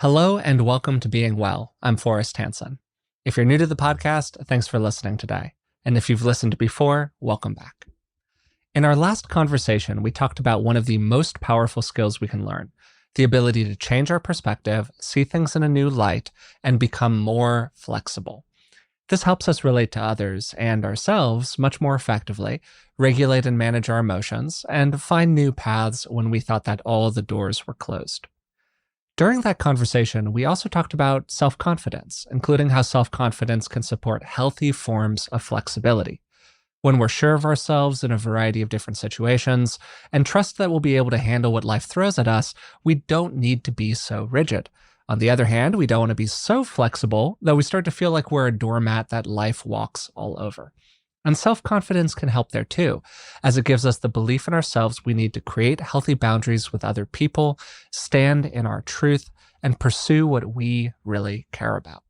Hello and welcome to Being Well. I'm Forrest, Hanson. If you're new to the podcast, thanks for listening today. And if you've listened before, welcome back. In our last conversation, we talked about one of the most powerful skills we can learn, the ability to change our perspective, see things in a new light, and become more flexible. This helps us relate to others and ourselves much more effectively, regulate and manage our emotions, and find new paths when we thought that all the doors were closed. During that conversation, we also talked about self-confidence, including how self-confidence can support healthy forms of flexibility. When we're sure of ourselves in a variety of different situations and trust that we'll be able to handle what life throws at us, we don't need to be so rigid. On the other hand, we don't want to be so flexible that we start to feel like we're a doormat that life walks all over. And self-confidence can help there too, as it gives us the belief in ourselves we need to create healthy boundaries with other people, stand in our truth, and pursue what we really care about.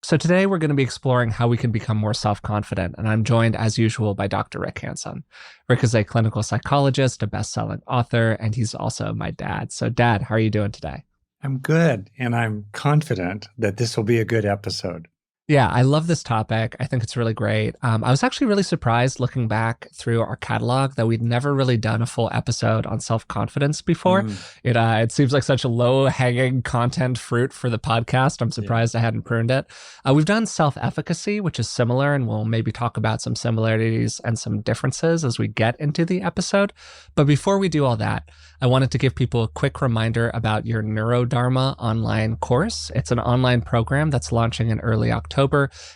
So today we're going to be exploring how we can become more self-confident, and I'm joined as usual by Dr. Rick Hanson. Rick is a clinical psychologist, a best-selling author, and he's also my dad. So Dad, how are you doing today? I'm good, and I'm confident that this will be a good episode. Yeah, I love this topic. I think it's really great. I was actually really surprised looking back through our catalog that we'd never really done a full episode on self-confidence before. It seems like such a low-hanging content fruit for the podcast. I'm surprised I hadn't pruned it. We've done self-efficacy, which is similar, and we'll maybe talk about some similarities and some differences as we get into the episode. But before we do all that, I wanted to give people a quick reminder about your Neurodharma online course. It's an online program that's launching in early October,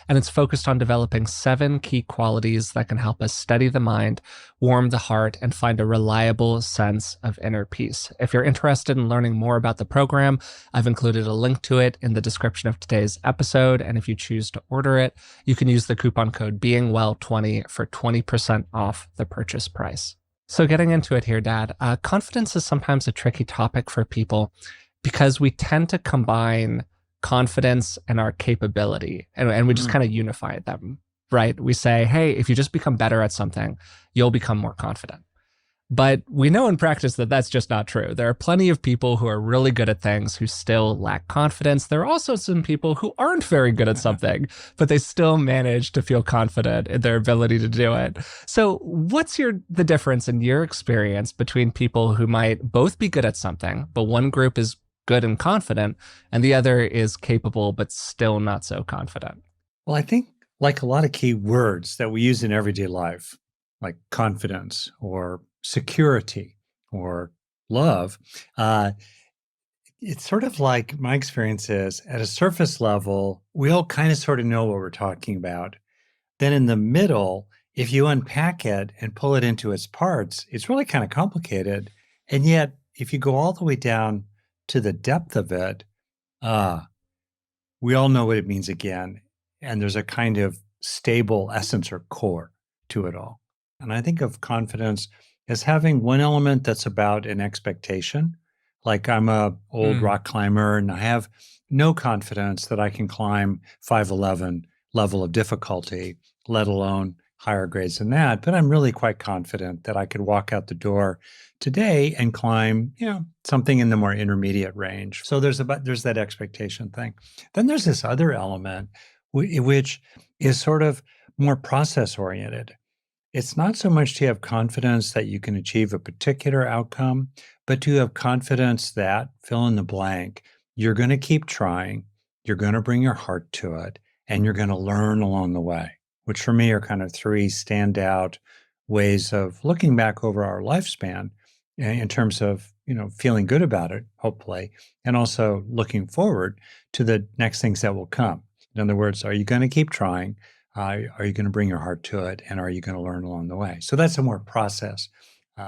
and it's focused on developing 7 key qualities that can help us steady the mind, warm the heart, and find a reliable sense of inner peace. If you're interested in learning more about the program, I've included a link to it in the description of today's episode, and if you choose to order it, you can use the coupon code BEINGWELL20 for 20% off the purchase price. So getting into it here, Dad, confidence is sometimes a tricky topic for people because we tend to combine confidence and our capability, and we just kind of unify them, right? We say, hey, if you just become better at something, you'll become more confident. But we know in practice that that's just not true. There are plenty of people who are really good at things who still lack confidence. There are also some people who aren't very good at something, but they still manage to feel confident in their ability to do it. So what's the difference in your experience between people who might both be good at something, but one group is good and confident, and the other is capable but still not so confident? Well, I think like a lot of key words that we use in everyday life, like confidence or security or love, it's sort of like my experience is at a surface level, we all kind of sort of know what we're talking about. Then in the middle, if you unpack it and pull it into its parts, it's really kind of complicated. And yet, if you go all the way down to the depth of it, we all know what it means again. And there's a kind of stable essence or core to it all. And I think of confidence as having one element that's about an expectation. Like I'm a old rock climber and I have no confidence that I can climb 5'11" level of difficulty, let alone higher grades than that. But I'm really quite confident that I could walk out the door today and climb, something in the more intermediate range. So there's that expectation thing. Then there's this other element, which is sort of more process oriented. It's not so much to have confidence that you can achieve a particular outcome, but to have confidence that, fill in the blank, you're going to keep trying, you're going to bring your heart to it, and you're going to learn along the way, which for me are kind of 3 standout ways of looking back over our lifespan in terms of, feeling good about it, hopefully, and also looking forward to the next things that will come. In other words, are you going to keep trying? Are you going to bring your heart to it? And are you going to learn along the way? So that's a more process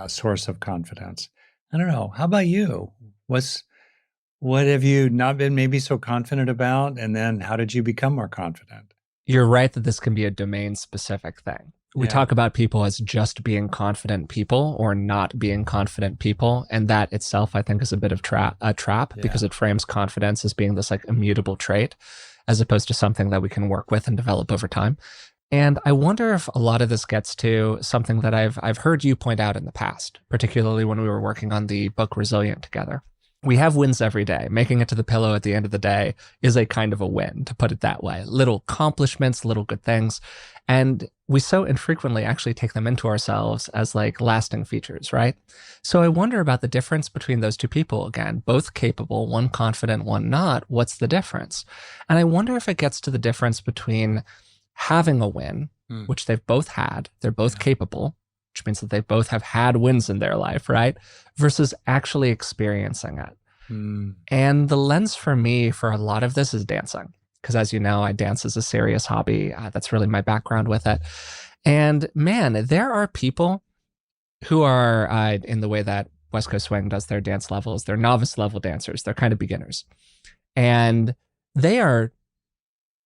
source of confidence. I don't know. How about you? What have you not been maybe so confident about? And then how did you become more confident? You're right that this can be a domain-specific thing. We talk about people as just being confident people or not being confident people. And that itself, I think, is a bit of a trap because it frames confidence as being this like immutable trait, as opposed to something that we can work with and develop over time. And I wonder if a lot of this gets to something that I've heard you point out in the past, particularly when we were working on the book Resilient together. We have wins every day. Making it to the pillow at the end of the day is a kind of a win, to put it that way. Little accomplishments, little good things. And we so infrequently actually take them into ourselves as like lasting features, right? So I wonder about the difference between those two people again, both capable, one confident, one not. What's the difference? And I wonder if it gets to the difference between having a win, which they've both had, they're both capable, which means that they both have had wins in their life, right? Versus actually experiencing it. And the lens for me for a lot of this is dancing. Because as you know, I dance as a serious hobby. That's really my background with it. And man, there are people who are in the way that West Coast Swing does their dance levels. They're novice level dancers. They're kind of beginners. And they are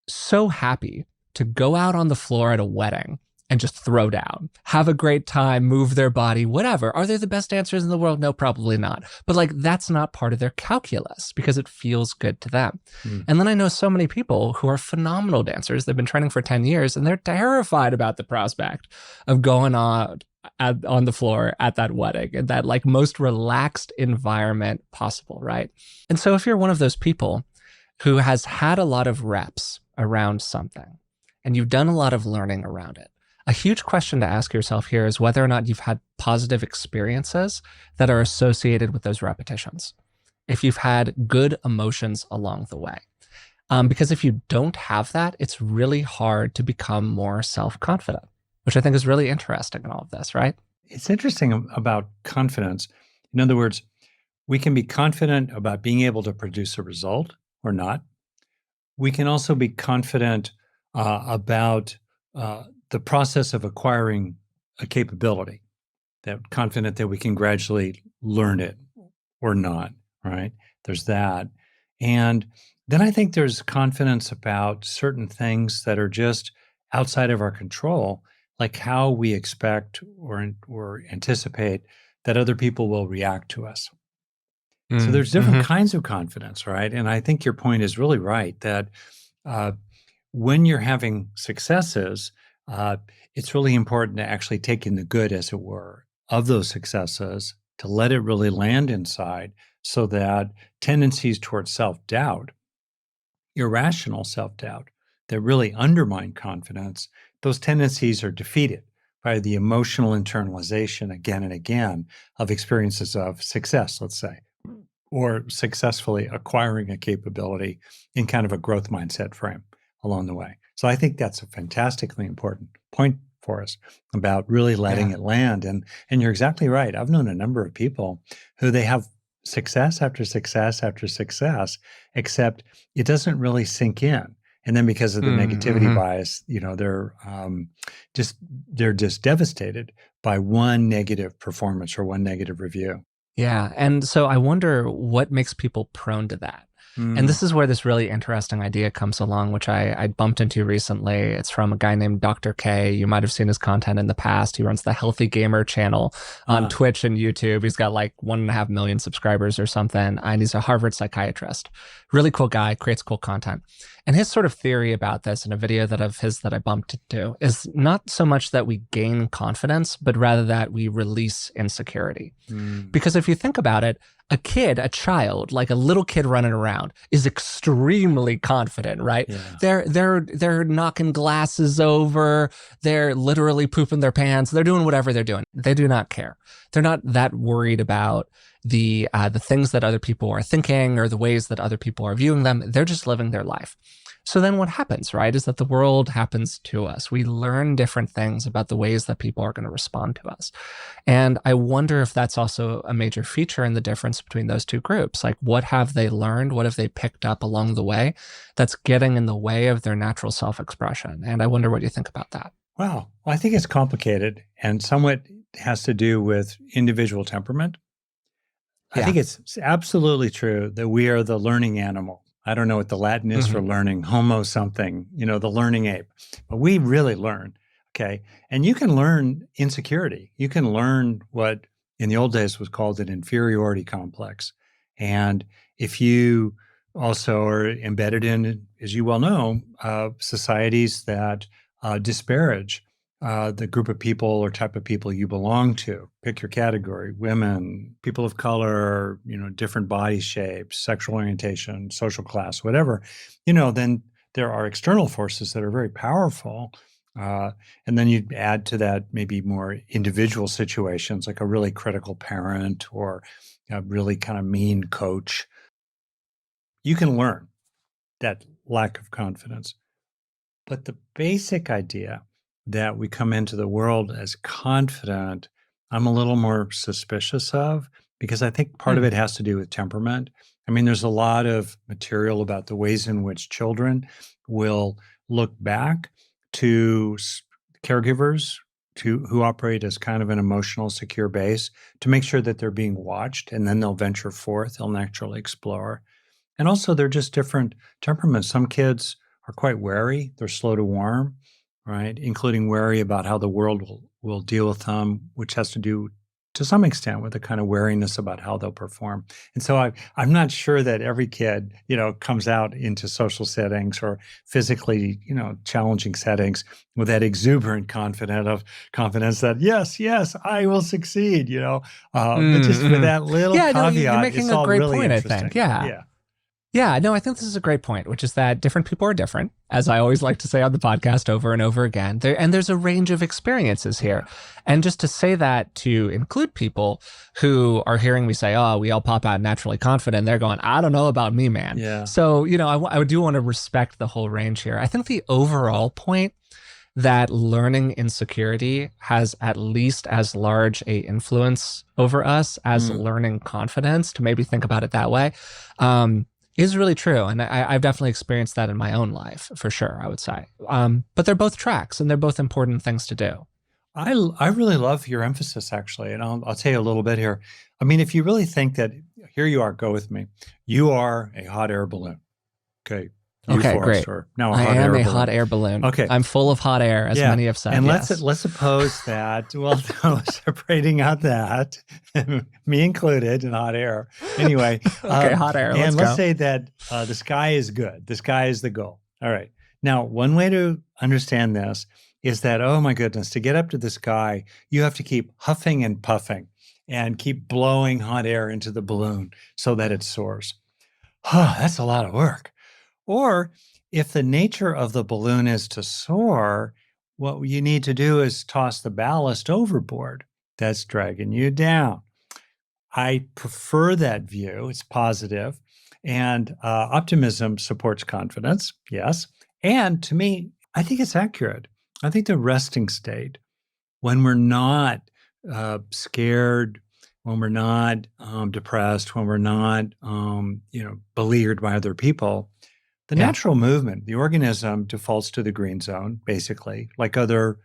so happy to go out on the floor at a wedding and just throw down, have a great time, move their body, whatever. Are they the best dancers in the world? No, probably not. But like, that's not part of their calculus because it feels good to them. And then I know so many people who are phenomenal dancers. They've been training for 10 years and they're terrified about the prospect of going on the floor at that wedding in that like most relaxed environment possible, right? And so if you're one of those people who has had a lot of reps around something and you've done a lot of learning around it, a huge question to ask yourself here is whether or not you've had positive experiences that are associated with those repetitions. If you've had good emotions along the way. Because if you don't have that, it's really hard to become more self-confident, which I think is really interesting in all of this, right? It's interesting about confidence. In other words, we can be confident about being able to produce a result or not. We can also be confident about the process of acquiring a capability, that confident that we can gradually learn it or not, right? There's that. And then I think there's confidence about certain things that are just outside of our control, like how we expect or anticipate that other people will react to us. So there's different kinds of confidence, right? And I think your point is really right that when you're having successes, it's really important to actually take in the good, as it were, of those successes, to let it really land inside so that tendencies towards self-doubt, irrational self-doubt that really undermine confidence, those tendencies are defeated by the emotional internalization again and again of experiences of success, let's say, or successfully acquiring a capability in kind of a growth mindset frame along the way. So I think that's a fantastically important point for us about really letting it land. And you're exactly right. I've known a number of people who they have success after success after success, except it doesn't really sink in. And then because of the negativity bias, you know, they're just devastated by one negative performance or one negative review. Yeah. And so I wonder what makes people prone to that. And this is where this really interesting idea comes along, which I bumped into recently. It's from a guy named Dr. K. You might have seen his content in the past. He runs the Healthy Gamer channel on Twitch and YouTube. He's got like 1.5 million subscribers or something. And he's a Harvard psychiatrist. Really cool guy, creates cool content. And his sort of theory about this in a video of his that I bumped into is not so much that we gain confidence, but rather that we release insecurity. Because if you think about it, a child, like a little kid running around is extremely confident, right? Yeah. They're knocking glasses over. They're literally pooping their pants. They're doing whatever they're doing. They do not care. They're not that worried about the things that other people are thinking or the ways that other people are viewing them. They're just living their life. So then what happens, right, is that the world happens to us. We learn different things about the ways that people are going to respond to us. And I wonder if that's also a major feature in the difference between those two groups. Like, what have they learned? What have they picked up along the way that's getting in the way of their natural self-expression? And I wonder what you think about that. Wow. Well, I think it's complicated and somewhat has to do with individual temperament. I think it's absolutely true that we are the learning animal. I don't know what the Latin is for learning, homo something, you know, the learning ape. But we really learn, okay? And you can learn insecurity. You can learn what in the old days was called an inferiority complex. And if you also are embedded in, as you well know, societies that disparage the group of people or type of people you belong to. Pick your category: women, people of color, different body shapes, sexual orientation, social class, whatever. Then there are external forces that are very powerful. And then you add to that maybe more individual situations, like a really critical parent or a really kind of mean coach. You can learn that lack of confidence. But the basic idea that we come into the world as confident, I'm a little more suspicious of, because I think part of it has to do with temperament. I mean, there's a lot of material about the ways in which children will look back to caregivers who operate as kind of an emotional secure base to make sure that they're being watched, and then they'll venture forth, they'll naturally explore. And also, they're just different temperaments. Some kids are quite wary, they're slow to warm, right? Including wary about how the world will deal with them, which has to do to some extent with a kind of wariness about how they'll perform. And so I'm not sure that every kid, comes out into social settings or physically, challenging settings with that exuberant confidence that yes, I will succeed, but just with that little Yeah, no, caveat, you're making it's a all great really point, I interesting. think. Yeah. Yeah, no, I think this is a great point, which is that different people are different, as I always like to say on the podcast over and over again. And there's a range of experiences here. And just to say that to include people who are hearing me say, oh, we all pop out naturally confident, they're going, I don't know about me, man. Yeah. So, I do want to respect the whole range here. I think the overall point that learning insecurity has at least as large a influence over us as learning confidence, to maybe think about it that way, is really true. And I've definitely experienced that in my own life, for sure, I would say. But they're both tracks and they're both important things to do. I really love your emphasis, actually. And I'll tell you a little bit here. I mean, if you really think that, here you are, go with me. You are a hot air balloon. Okay. Okay, Forrest, great. or now I am a hot air balloon. Okay. I'm full of hot air, as many have said. And yes. let's suppose that, well, no, separating out that, me included in hot air. Anyway. Okay, hot air. And let's go. Say that the sky is good. The sky is the goal. All right. Now, one way to understand this is that, oh my goodness, to get up to the sky, you have to keep huffing and puffing and keep blowing hot air into the balloon so that it soars. That's a lot of work. Or if the nature of the balloon is to soar, what you need to do is toss the ballast overboard. That's dragging you down. I prefer that view. It's positive. And optimism supports confidence, yes. And to me, I think it's accurate. I think the resting state, when we're not scared, when we're not depressed, when we're not beleaguered by other people, the natural movement, the organism defaults to the green zone, basically, like other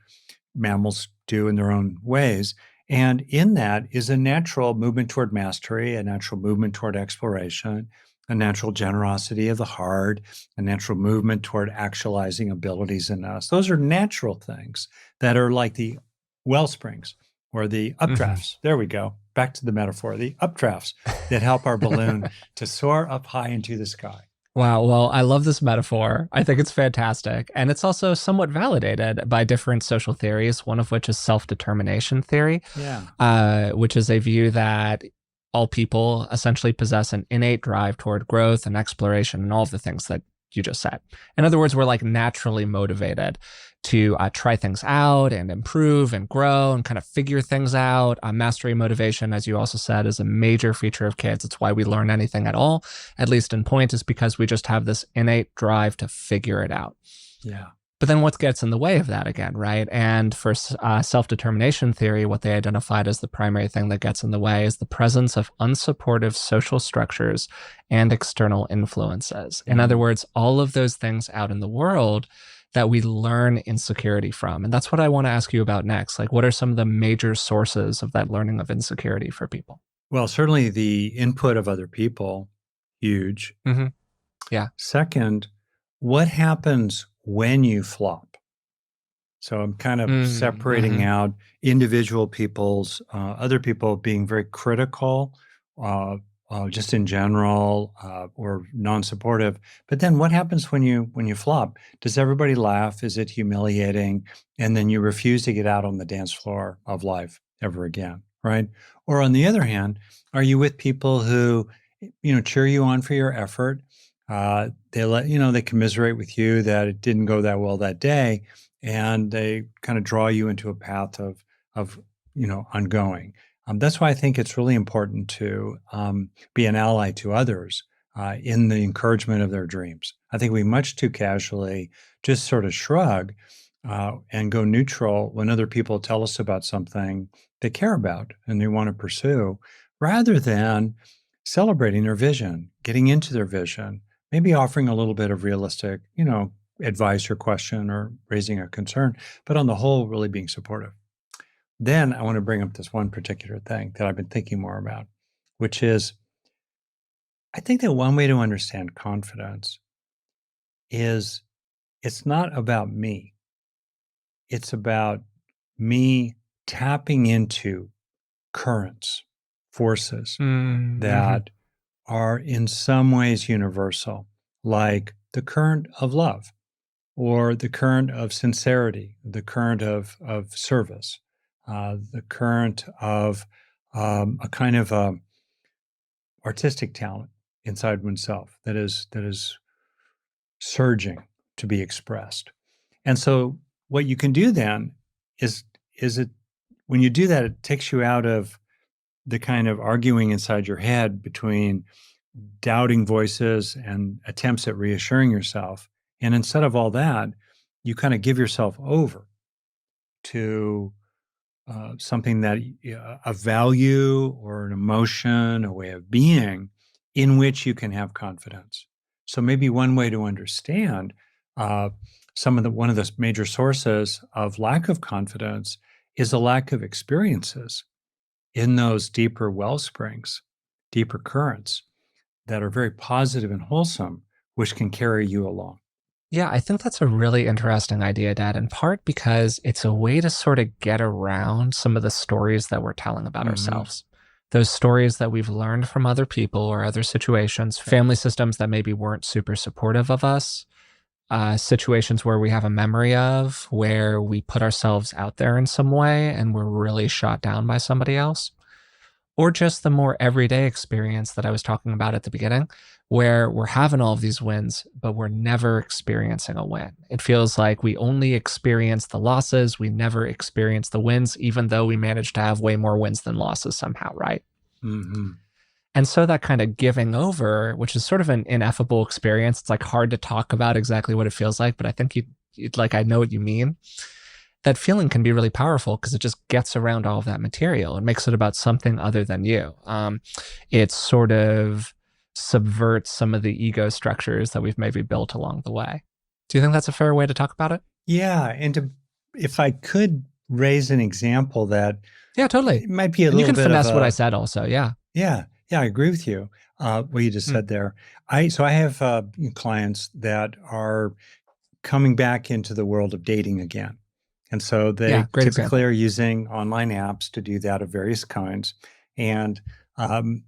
mammals do in their own ways. And in that is a natural movement toward mastery, a natural movement toward exploration, a natural generosity of the heart, a natural movement toward actualizing abilities in us. Those are natural things that are like the well springs or the updrafts. There we go. Back to the metaphor, the updrafts that help our balloon to soar up high into the sky. Wow. Well, I love this metaphor. I think it's fantastic. And it's also somewhat validated by different social theories, one of which is self-determination theory, which is a view that all people essentially possess an innate drive toward growth and exploration and all of the things that you just said. In other words, we're like naturally motivated to try things out and improve and grow and kind of figure things out. Mastery motivation, as you also said, is a major feature of kids. It's why we learn anything at all, at least in point, is because we just have this innate drive to figure it out. Yeah. But then what gets in the way of that again, right? And for self-determination theory, what they identified as the primary thing that gets in the way is the presence of unsupportive social structures and external influences. In other words, all of those things out in the world that we learn insecurity from. And that's what I want to ask you about next. Like, what are some of the major sources of that learning of insecurity for people? Well, certainly the input of other people, huge. Yeah. Second, what happens when you flop? So I'm kind of separating out individual people's, other people being very critical, just in general, or non-supportive. But then what happens when you flop? Does everybody laugh? Is it humiliating? And then you refuse to get out on the dance floor of life ever again, right? Or on the other hand, are you with people who, cheer you on for your effort? They commiserate with you that it didn't go that well that day, and they kind of draw you into a path of ongoing. That's why I think it's really important to be an ally to others in the encouragement of their dreams. I think we much too casually just sort of shrug and go neutral when other people tell us about something they care about and they want to pursue, rather than celebrating their vision, getting into their vision, maybe offering a little bit of realistic, advice or question or raising a concern, but on the whole, really being supportive. Then I want to bring up this one particular thing that I've been thinking more about, which is I think that one way to understand confidence is it's not about me. It's about me tapping into currents, forces Mm-hmm. that are in some ways universal, like the current of love or the current of sincerity, the current of service, the current of a kind of artistic talent inside oneself that is surging to be expressed. And so, what you can do then is it when you do that, it takes you out of the kind of arguing inside your head between doubting voices and attempts at reassuring yourself. And instead of all that, you kind of give yourself over to something that a value or an emotion, a way of being in which you can have confidence. So maybe one way to understand uh, one of the major sources of lack of confidence is a lack of experiences in those deeper well springs, deeper currents that are very positive and wholesome, which can carry you along. Yeah, I think that's a really interesting idea, Dad, in part because it's a way to sort of get around some of the stories that we're telling about Hmm. ourselves. Those stories that we've learned from other people or other situations, family systems that maybe weren't super supportive of us, situations where we have a memory of where we put ourselves out there in some way and we're really shot down by somebody else, or just the more everyday experience that I was talking about at the beginning, where we're having all of these wins, but we're never experiencing a win. It feels like we only experience the losses, we never experience the wins, even though we managed to have way more wins than losses somehow, right? Hmm. And so that kind of giving over, which is sort of an ineffable experience, it's like hard to talk about exactly what it feels like, but I think you'd like, I know what you mean. That feeling can be really powerful because it just gets around all of that material. It makes it about something other than you. It sort of subverts some of the ego structures that we've maybe built along the way. Do you think that's a fair way to talk about it? Yeah, if I could raise an example that Yeah, totally. it might be a And you little can bit of finesse what I a said also. Yeah. yeah, yeah, I agree with you. What you just Mm. said there. I have clients that are coming back into the world of dating again, and so Yeah. they Great typically example. are using online apps to do that of various kinds, and um,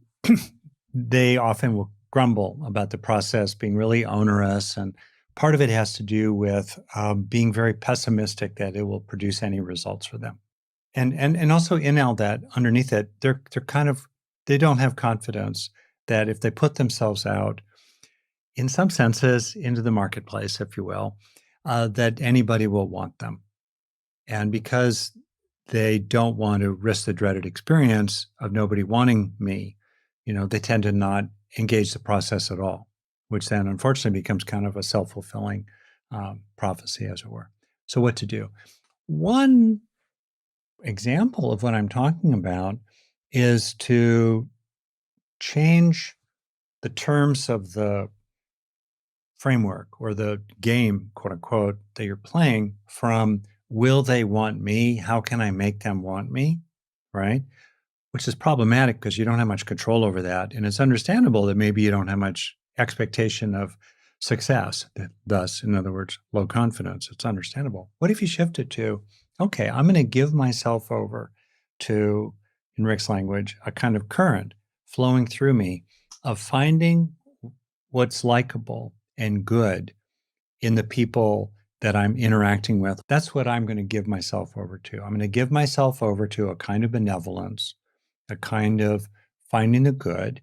they often will grumble about the process being really onerous, and part of it has to do with being very pessimistic that it will produce any results for them. And also in all that, underneath it, they're kind of they don't have confidence that if they put themselves out, in some senses, into the marketplace, if you will, that anybody will want them. And because they don't want to risk the dreaded experience of nobody wanting me, they tend to not engage the process at all, which then unfortunately becomes kind of a self-fulfilling prophecy, as it were. So what to do? One example of what I'm talking about is to change the terms of the framework or the game, quote unquote, that you're playing from will they want me? How can I make them want me? Right. Which is problematic because you don't have much control over that. And it's understandable that maybe you don't have much expectation of success, thus, in other words, low confidence. It's understandable. What if you shift it to, okay, I'm going to give myself over to, in Rick's language, a kind of current flowing through me of finding what's likable and good in the people that I'm interacting with. That's what I'm going to give myself over to. I'm going to give myself over to a kind of benevolence, a kind of finding the good.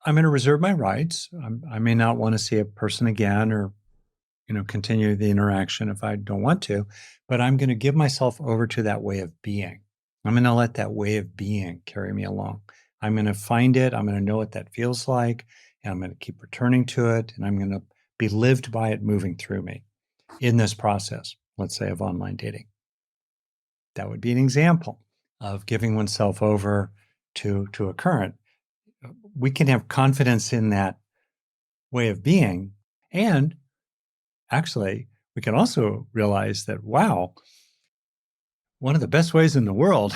I'm going to reserve my rights. I may not want to see a person again or continue the interaction if I don't want to, but I'm going to give myself over to that way of being. I'm going to let that way of being carry me along. I'm going to find it. I'm going to know what that feels like, and I'm going to keep returning to it, and I'm going to be lived by it moving through me in this process, let's say, of online dating. That would be an example of giving oneself over to a current. We can have confidence in that way of being, and actually, we can also realize that, wow, one of the best ways in the world,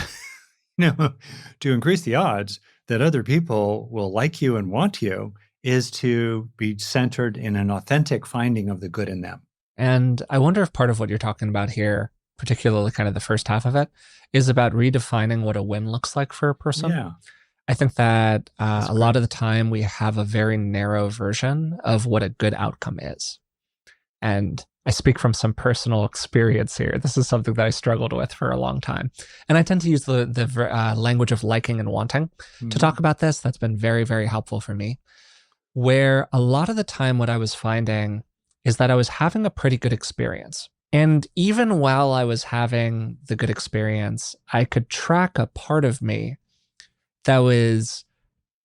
to increase the odds that other people will like you and want you is to be centered in an authentic finding of the good in them. And I wonder if part of what you're talking about here, particularly kind of the first half of it, is about redefining what a win looks like for a person. Yeah. I think that a lot of the time we have a very narrow version of what a good outcome is. And I speak from some personal experience here. This is something that I struggled with for a long time. And I tend to use the language of liking and wanting to talk about this. That's been very, very helpful for me. Where a lot of the time what I was finding is that I was having a pretty good experience. And even while I was having the good experience, I could track a part of me that was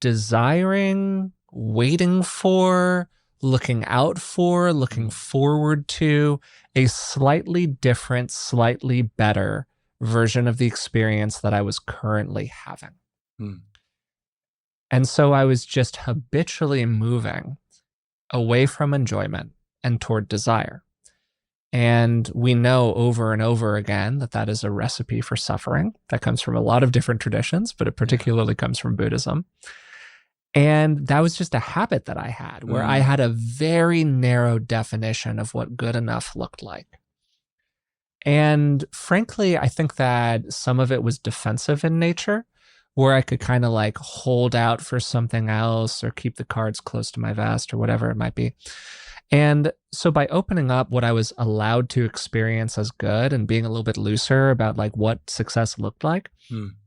desiring, waiting for, looking out for, looking forward to a slightly different, slightly better version of the experience that I was currently having. And so I was just habitually moving away from enjoyment and toward desire. And we know over and over again that that is a recipe for suffering. That comes from a lot of different traditions, but it particularly comes from Buddhism. And that was just a habit that I had where I had a very narrow definition of what good enough looked like. And frankly, I think that some of it was defensive in nature, where I could kind of like hold out for something else or keep the cards close to my vest or whatever it might be. And so by opening up what I was allowed to experience as good and being a little bit looser about like what success looked like,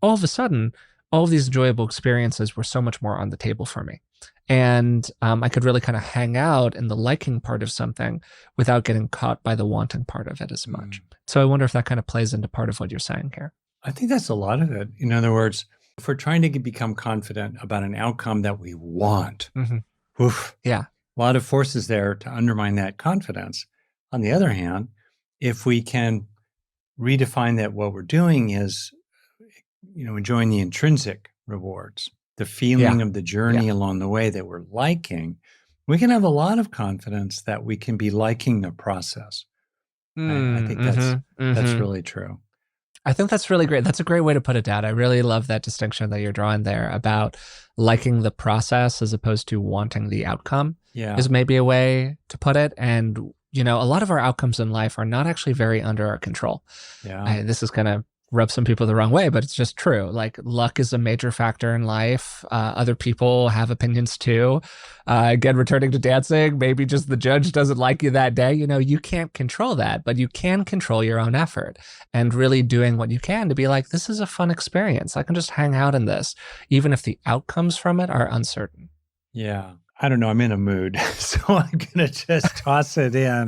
all of a sudden, all of these enjoyable experiences were so much more on the table for me. And I could really kind of hang out in the liking part of something without getting caught by the wanting part of it as much. So I wonder if that kind of plays into part of what you're saying here. I think that's a lot of it. In other words, if we're trying to become confident about an outcome that we want, yeah, a lot of forces there to undermine that confidence. On the other hand, if we can redefine that what we're doing is, enjoying the intrinsic rewards, the feeling of the journey along the way that we're liking, we can have a lot of confidence that we can be liking the process. I think that's really true. I think that's really great. That's a great way to put it, Dad. I really love that distinction that you're drawing there about liking the process as opposed to wanting the outcome. Is maybe a way to put it. And, a lot of our outcomes in life are not actually very under our control. This is going to rub some people the wrong way, but it's just true. Like luck is a major factor in life. Other people have opinions too. Again, returning to dancing, maybe just the judge doesn't like you that day. You can't control that, but you can control your own effort and really doing what you can to be like, this is a fun experience. I can just hang out in this, even if the outcomes from it are uncertain. Yeah. I don't know. I'm in a mood, so I'm going to just toss it in.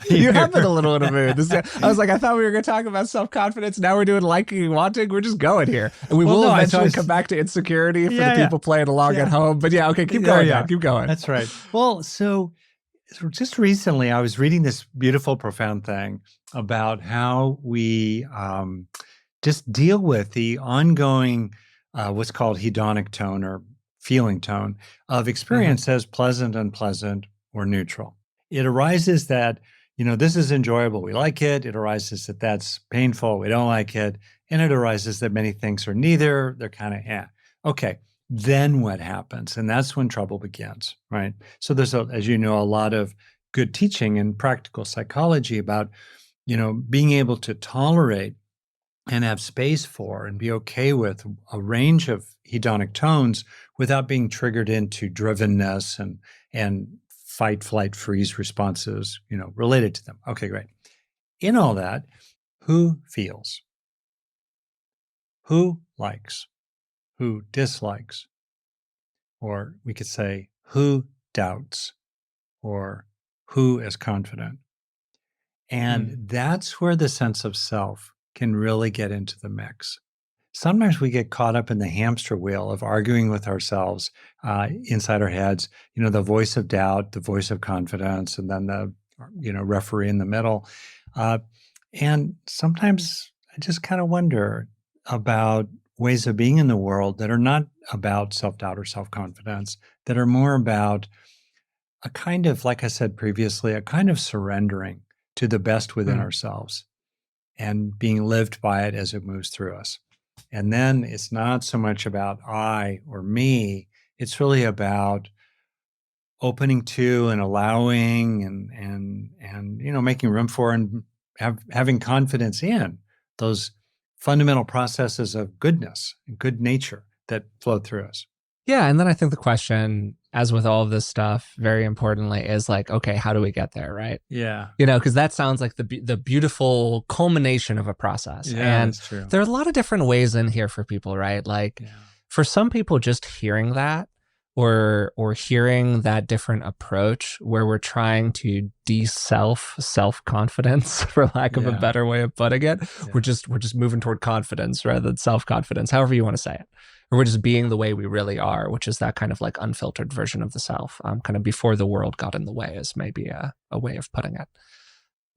You have been a little in a mood. I was like, I thought we were going to talk about self-confidence. Now we're doing liking and wanting. We're just going here. And we will eventually come back to insecurity for the people playing along at home. But okay, keep going. Keep going. That's right. Well, so just recently, I was reading this beautiful, profound thing about how we just deal with the ongoing, what's called hedonic tone or feeling tone of experience as pleasant, unpleasant, or neutral. It arises that, this is enjoyable, we like it. It arises that that's painful, we don't like it. And it arises that many things are neither, they're kind of Okay, then what happens? And that's when trouble begins, right? So there's, as you know, a lot of good teaching in practical psychology about, being able to tolerate and have space for and be okay with a range of hedonic tones without being triggered into drivenness and fight, flight, freeze responses, related to them. Okay, great. In all that, who feels? Who likes? Who dislikes? Or we could say, who doubts? Or who is confident? And that's where the sense of self can really get into the mix. Sometimes we get caught up in the hamster wheel of arguing with ourselves inside our heads, the voice of doubt, the voice of confidence, and then the, referee in the middle. And sometimes I just kind of wonder about ways of being in the world that are not about self-doubt or self-confidence, that are more about a kind of, like I said previously, a kind of surrendering to the best within ourselves and being lived by it as it moves through us. And then it's not so much about I or me, it's really about opening to and allowing and making room for and having confidence in those fundamental processes of goodness and good nature that flow through us. Yeah, and then I think the question, as with all of this stuff, very importantly, is like, okay, how do we get there, right? Yeah. Because that sounds like the beautiful culmination of a process. Yeah, And that's true. there are a lot of different ways in here for people, right? Like for some people, just hearing that or hearing that different approach where we're trying to self-confidence, for lack of a better way of putting it, we're just moving toward confidence rather than self-confidence, however you want to say it. Or we're just being the way we really are, which is that kind of like unfiltered version of the self, kind of before the world got in the way is maybe a way of putting it.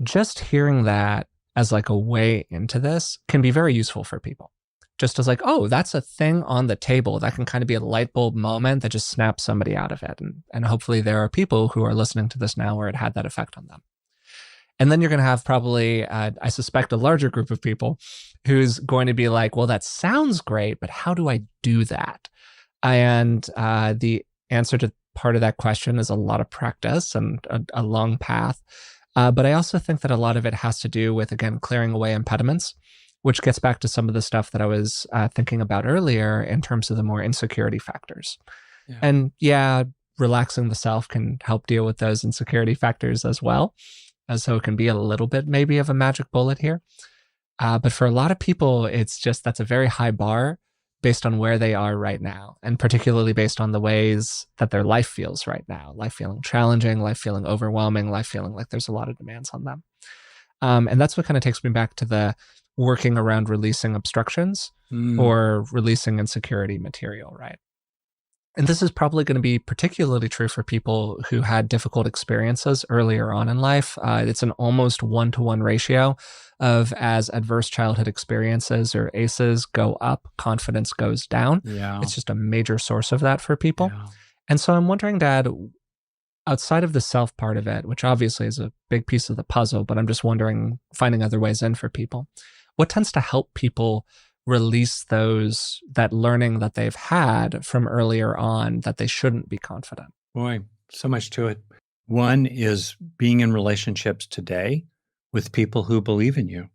Just hearing that as like a way into this can be very useful for people. Just as like, oh, that's a thing on the table that can kind of be a light bulb moment that just snaps somebody out of it. And hopefully there are people who are listening to this now where it had that effect on them. And then you're going to have probably, I suspect, a larger group of people who's going to be like, well, that sounds great, but how do I do that? And the answer to part of that question is a lot of practice and a long path. But I also think that a lot of it has to do with, again, clearing away impediments, which gets back to some of the stuff that I was thinking about earlier in terms of the more insecurity factors. Yeah. And relaxing the self can help deal with those insecurity factors as well. So it can be a little bit maybe of a magic bullet here. But for a lot of people, it's just that's a very high bar based on where they are right now, and particularly based on the ways that their life feels right now. Life feeling challenging, life feeling overwhelming, life feeling like there's a lot of demands on them. And that's what kind of takes me back to the working around releasing obstructions or releasing insecurity material, right? And this is probably going to be particularly true for people who had difficult experiences earlier on in life. It's an almost one-to-one ratio of as adverse childhood experiences or ACEs go up, confidence goes down. Yeah. It's just a major source of that for people. Yeah. And so I'm wondering, Dad, outside of the self part of it, which obviously is a big piece of the puzzle, but I'm just wondering, finding other ways in for people, what tends to help people release that learning that they've had from earlier on that they shouldn't be confident? Boy, so much to it. One is being in relationships today with people who believe in you,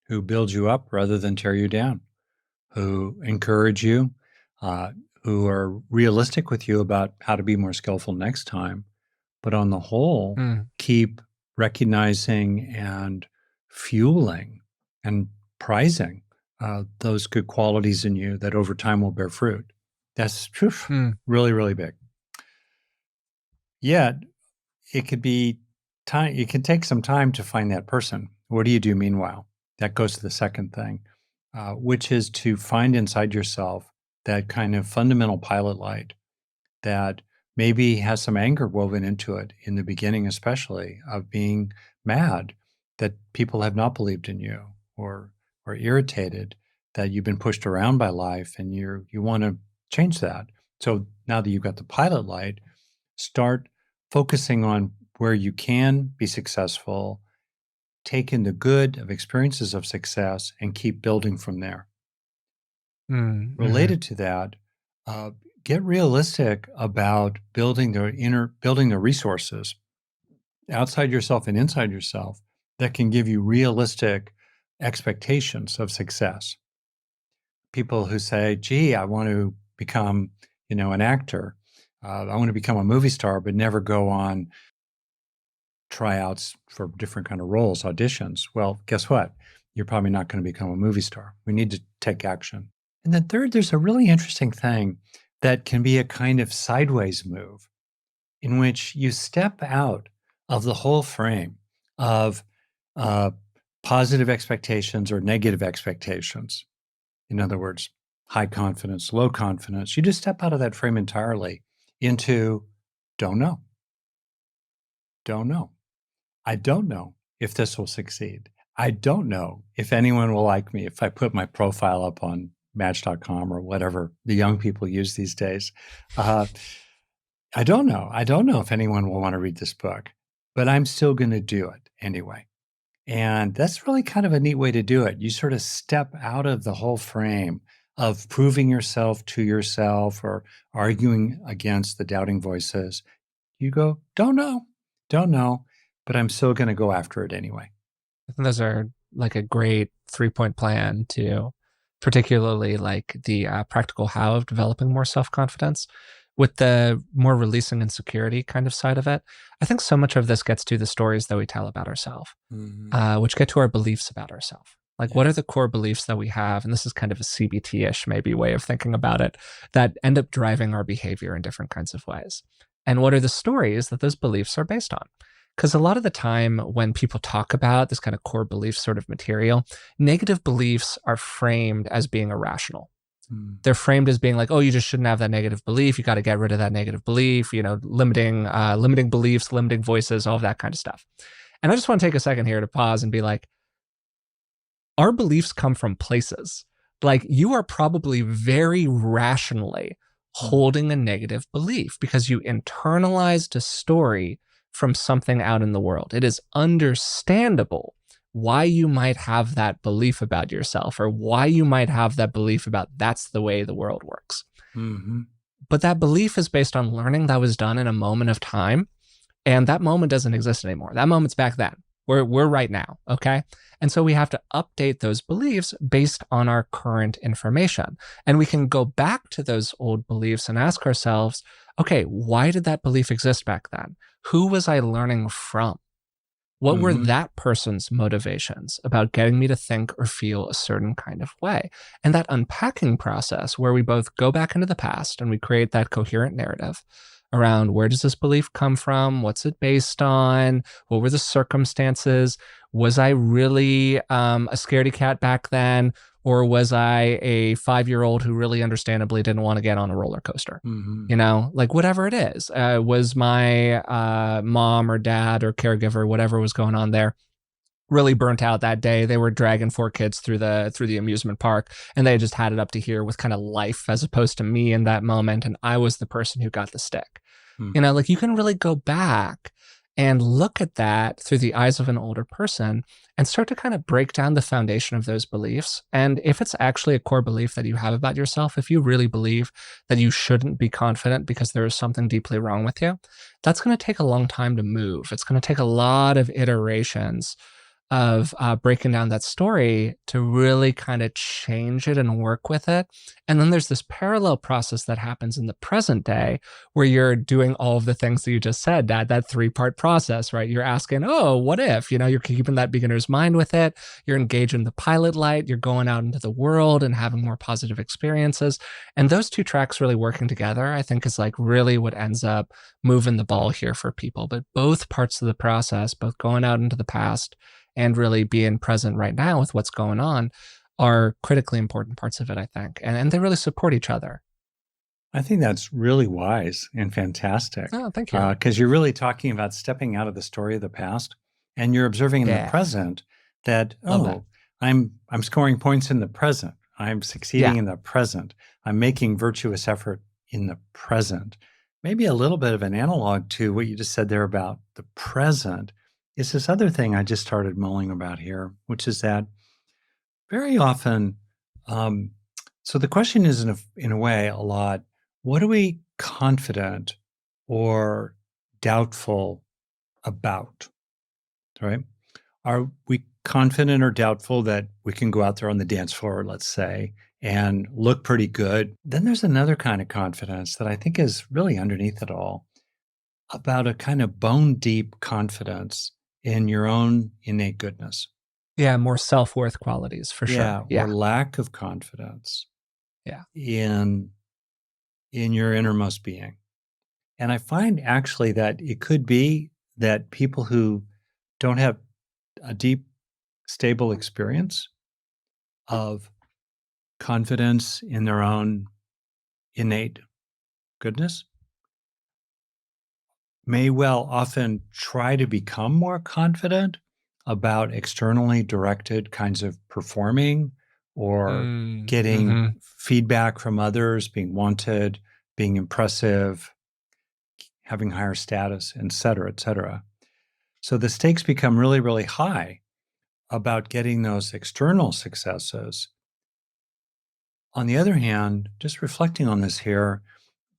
who build you up rather than tear you down, who encourage you, who are realistic with you about how to be more skillful next time, but on the whole, keep recognizing and fueling and prizing those good qualities in you that over time will bear fruit. That's really, really big. Yet, it could be time. It can take some time to find that person. What do you do meanwhile? That goes to the second thing, which is to find inside yourself that kind of fundamental pilot light that maybe has some anger woven into it in the beginning, especially of being mad that people have not believed in you, or irritated that you've been pushed around by life and you want to change that. So now that you've got the pilot light, start focusing on where you can be successful, take in the good of experiences of success, and keep building from there. Related to that, get realistic about building the resources outside yourself and inside yourself that can give you realistic expectations of success. People who say, gee, I want to become, an actor. I want to become a movie star, but never go on tryouts for different kind of roles, auditions. Well, guess what? You're probably not going to become a movie star. We need to take action. And then third, there's a really interesting thing that can be a kind of sideways move in which you step out of the whole frame of uh, positive expectations or negative expectations. In other words, high confidence, low confidence. You just step out of that frame entirely into don't know. Don't know. I don't know if this will succeed. I don't know if anyone will like me if I put my profile up on Match.com or whatever the young people use these days. I don't know. I don't know if anyone will want to read this book, but I'm still going to do it anyway. And that's really kind of a neat way to do it. You sort of step out of the whole frame of proving yourself to yourself or arguing against the doubting voices. You go, don't know, but I'm still going to go after it anyway. I think those are like a great 3-point plan to particularly like the practical how of developing more self-confidence. With the more releasing insecurity kind of side of it, I think so much of this gets to the stories that we tell about ourselves, which get to our beliefs about ourselves. Like, what are the core beliefs that we have? And this is kind of a CBT-ish maybe way of thinking about it that end up driving our behavior in different kinds of ways. And what are the stories that those beliefs are based on? Because a lot of the time when people talk about this kind of core belief sort of material, negative beliefs are framed as being irrational. They're framed as being like, oh, you just shouldn't have that negative belief. You got to get rid of that negative belief, limiting beliefs, limiting voices, all of that kind of stuff. And I just want to take a second here to pause and be like, our beliefs come from places. Like, you are probably very rationally holding a negative belief because you internalized a story from something out in the world. It is understandable why you might have that belief about yourself or why you might have that belief about that's the way the world works. But that belief is based on learning that was done in a moment of time. And that moment doesn't exist anymore. That moment's back then. We're right now, okay? And so we have to update those beliefs based on our current information. And we can go back to those old beliefs and ask ourselves, okay, why did that belief exist back then? Who was I learning from? What were that person's motivations about getting me to think or feel a certain kind of way? And that unpacking process where we both go back into the past and we create that coherent narrative around where does this belief come from? What's it based on? What were the circumstances? Was I really a scaredy cat back then? Or was I a 5-year-old who really understandably didn't want to get on a roller coaster? Like whatever it is. Was my mom or dad or caregiver, whatever was going on there, really burnt out that day? They were dragging 4 kids through the amusement park, and they just had it up to here with kind of life as opposed to me in that moment, and I was the person who got the stick. Like you can really go back and look at that through the eyes of an older person and start to kind of break down the foundation of those beliefs. And if it's actually a core belief that you have about yourself, if you really believe that you shouldn't be confident because there is something deeply wrong with you, that's going to take a long time to move. It's going to take a lot of iterations of breaking down that story to really kind of change it and work with it. And then there's this parallel process that happens in the present day where you're doing all of the things that you just said, that 3-part process, right? You're asking, oh, what if? You're keeping that beginner's mind with it. You're engaged in the pilot light. You're going out into the world and having more positive experiences. And those 2 tracks really working together, I think, is like really what ends up moving the ball here for people. But both parts of the process, both going out into the past and really being present right now with what's going on, are critically important parts of it, I think. And they really support each other. I think that's really wise and fantastic. Oh, thank you. Because you're really talking about stepping out of the story of the past, and you're observing in the present that, I'm scoring points in the present. I'm succeeding in the present. I'm making virtuous effort in the present. Maybe a little bit of an analog to what you just said there about the present is this other thing I just started mulling about here, which is that very often, so the question is in a way a lot, what are we confident or doubtful about, right? Are we confident or doubtful that we can go out there on the dance floor, let's say, and look pretty good. Then there's another kind of confidence that I think is really underneath it all, about a kind of bone deep confidence in your own innate goodness. Yeah, more self-worth qualities for sure. Yeah, Yeah. or lack of confidence Yeah. in your innermost being. And I find actually that it could be that people who don't have a deep, stable experience of confidence in their own innate goodness may well often try to become more confident about externally directed kinds of performing or Mm, getting mhm, feedback from others, being wanted, being impressive, having higher status, et cetera, et cetera. So the stakes become really, really high about getting those external successes. On the other hand, just reflecting on this here,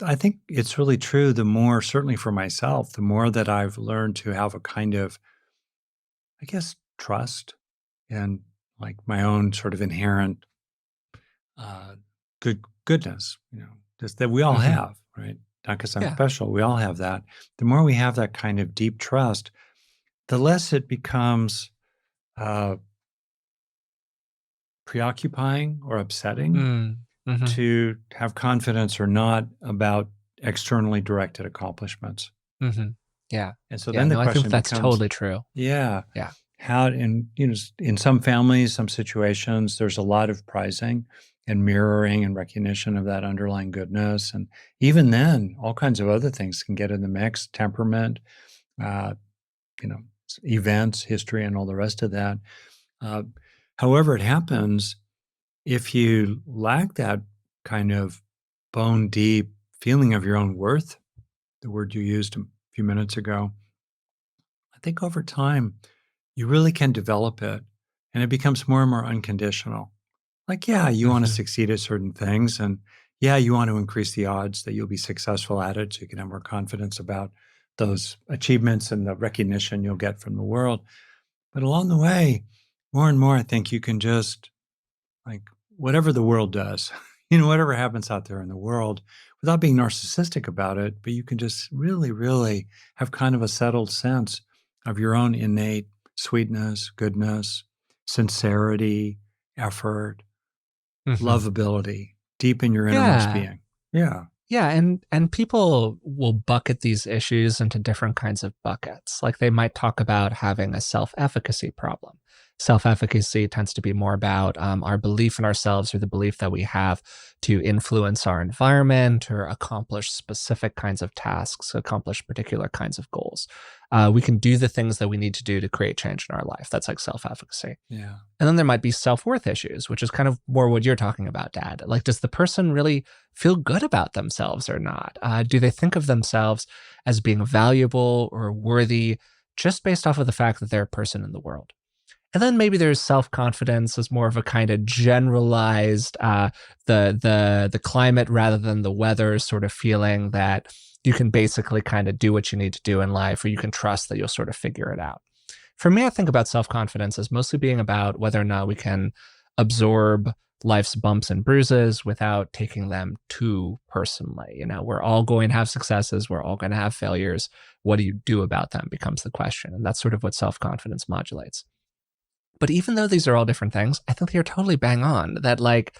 I think it's really true. The more, certainly for myself, the more that I've learned to have a kind of, I guess, trust and like my own sort of inherent uh, goodness, just that we all mhm. have, right? Not because I'm Yeah. special, we all have that. The more we have that kind of deep trust, the less it becomes uh, preoccupying or upsetting Mm, mhm, to have confidence or not about externally directed accomplishments. mhm. Yeah. And so Yeah, then the no, I think question that's becomes, totally true. yeah, Yeah. how in some families, some situations, there's a lot of prizing and mirroring and recognition of that underlying goodness. And even then, all kinds of other things can get in the mix, temperament, uh, you know, events, history, and all the rest of that. Uh, However it happens, if you lack that kind of bone deep feeling of your own worth, the word you used a few minutes ago, I think over time you really can develop it and it becomes more and more unconditional. Like, yeah, you want to Mhm, succeed at certain things. And yeah, you want to increase the odds that you'll be successful at it so you can have more confidence about those achievements and the recognition you'll get from the world. But along the way, more and more, I think you can just like whatever the world does, whatever happens out there in the world, without being narcissistic about it, but you can just really, really have kind of a settled sense of your own innate sweetness, goodness, sincerity, effort, mhm. lovability deep in your innermost Yeah. being. Yeah. Yeah, and people will bucket these issues into different kinds of buckets. Like they might talk about having a self-efficacy problem. Self-efficacy tends to be more about our belief in ourselves or the belief that we have to influence our environment or accomplish specific kinds of tasks, accomplish particular kinds of goals. We can do the things that we need to do to create change in our life. That's like self-efficacy. Yeah. And then there might be self-worth issues, which is kind of more what you're talking about, Dad. Like, does the person really feel good about themselves or not? Do they think of themselves as being valuable or worthy just based off of the fact that they're a person in the world? And then maybe there's self-confidence as more of a kind of generalized, the climate rather than the weather sort of feeling that you can basically kind of do what you need to do in life, or you can trust that you'll sort of figure it out. For me, I think about self confidence as mostly being about whether or not we can absorb life's bumps and bruises without taking them too personally. We're all going to have successes, we're all going to have failures. What do you do about them becomes the question. And that's sort of what self confidence modulates. But even though these are all different things, I think they're totally bang on that, like,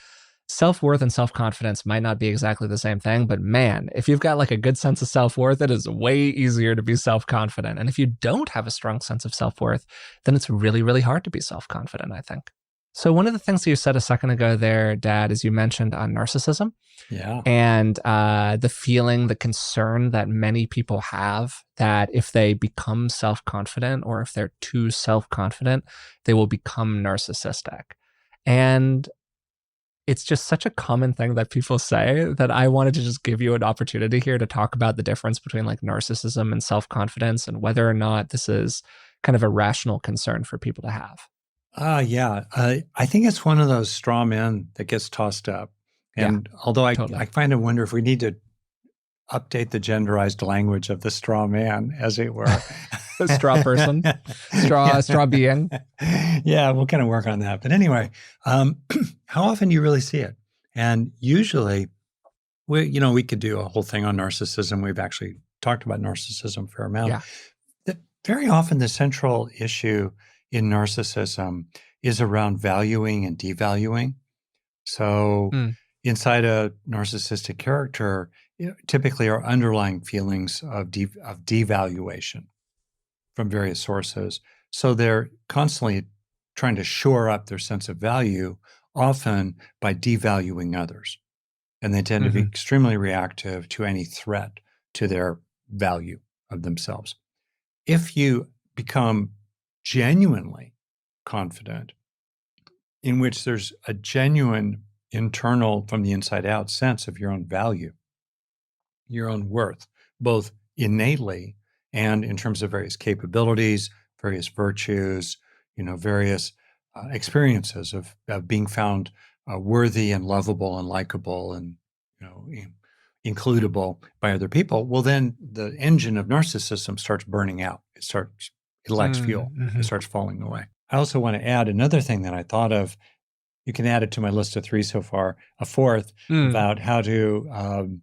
self worth and self confidence might not be exactly the same thing, but man, if you've got like a good sense of self worth, it is way easier to be self confident. And if you don't have a strong sense of self worth, then it's really, really hard to be self confident, I think. So, one of the things that you said a second ago there, Dad, is you mentioned narcissism Yeah. and the feeling, the concern that many people have that if they become self confident or if they're too self confident, they will become narcissistic. And it's just such a common thing that people say that I wanted to just give you an opportunity here to talk about the difference between like narcissism and self-confidence and whether or not this is kind of a rational concern for people to have. Yeah. I think it's one of those straw men that gets tossed up. Yeah, And although I totally. kind of wonder if we need to update the genderized language of the straw man, as it were. Straw person, Yeah. straw being. Yeah, we'll kind of work on that. But anyway, how often do you really see it? And usually, we could do a whole thing on narcissism. We've actually talked about narcissism a fair amount. Yeah. Very often, the central issue in narcissism is around valuing and devaluing. So, Mm. inside a narcissistic character, typically are underlying feelings of devaluation from various sources. So they're constantly trying to shore up their sense of value, often by devaluing others. And they tend to be extremely reactive to any threat to their value of themselves. If you become genuinely confident, in which there's a genuine internal, from the inside out sense of your own value, your own worth, both innately and in terms of various capabilities, various virtues, various experiences of being found worthy and lovable and likable and includable by other people. Well, then the engine of narcissism starts burning out. It lacks fuel. It starts falling away. I also want to add another thing that I thought of. You can add it to my list of 3 so far. A fourth about how to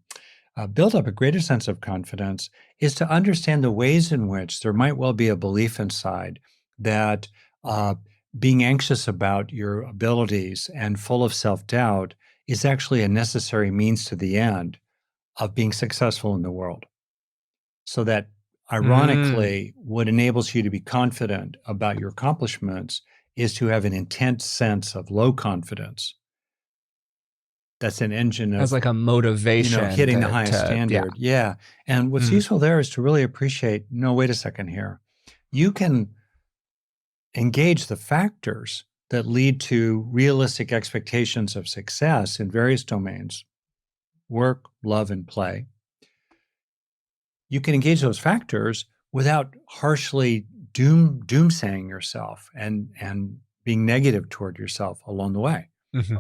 build up a greater sense of confidence is to understand the ways in which there might well be a belief inside that being anxious about your abilities and full of self-doubt is actually a necessary means to the end of being successful in the world. So that ironically, what enables you to be confident about your accomplishments is to have an intense sense of low confidence. That's an engine of as like a motivation, hitting the highest standard. Yeah. And what's useful there is to really appreciate, no, wait a second here. You can engage the factors that lead to realistic expectations of success in various domains, work, love, and play. You can engage those factors without harshly doomsaying yourself and being negative toward yourself along the way.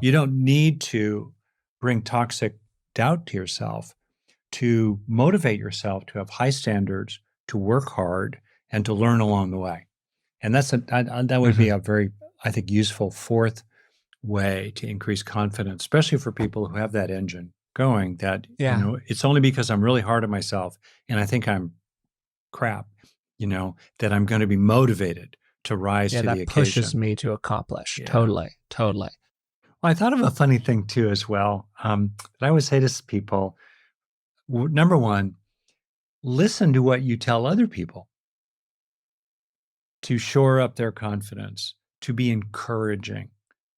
You don't need to bring toxic doubt to yourself to motivate yourself to have high standards, to work hard, and to learn along the way. And that would be a very, I think, useful fourth way to increase confidence, especially for people who have that engine going, that it's only because I'm really hard on myself and I think I'm crap, that I'm going to be motivated to rise to the occasion. That pushes me to accomplish. Yeah. Totally. Well, I thought of a funny thing too as well, that I always say to people. Number one, listen to what you tell other people to shore up their confidence, to be encouraging,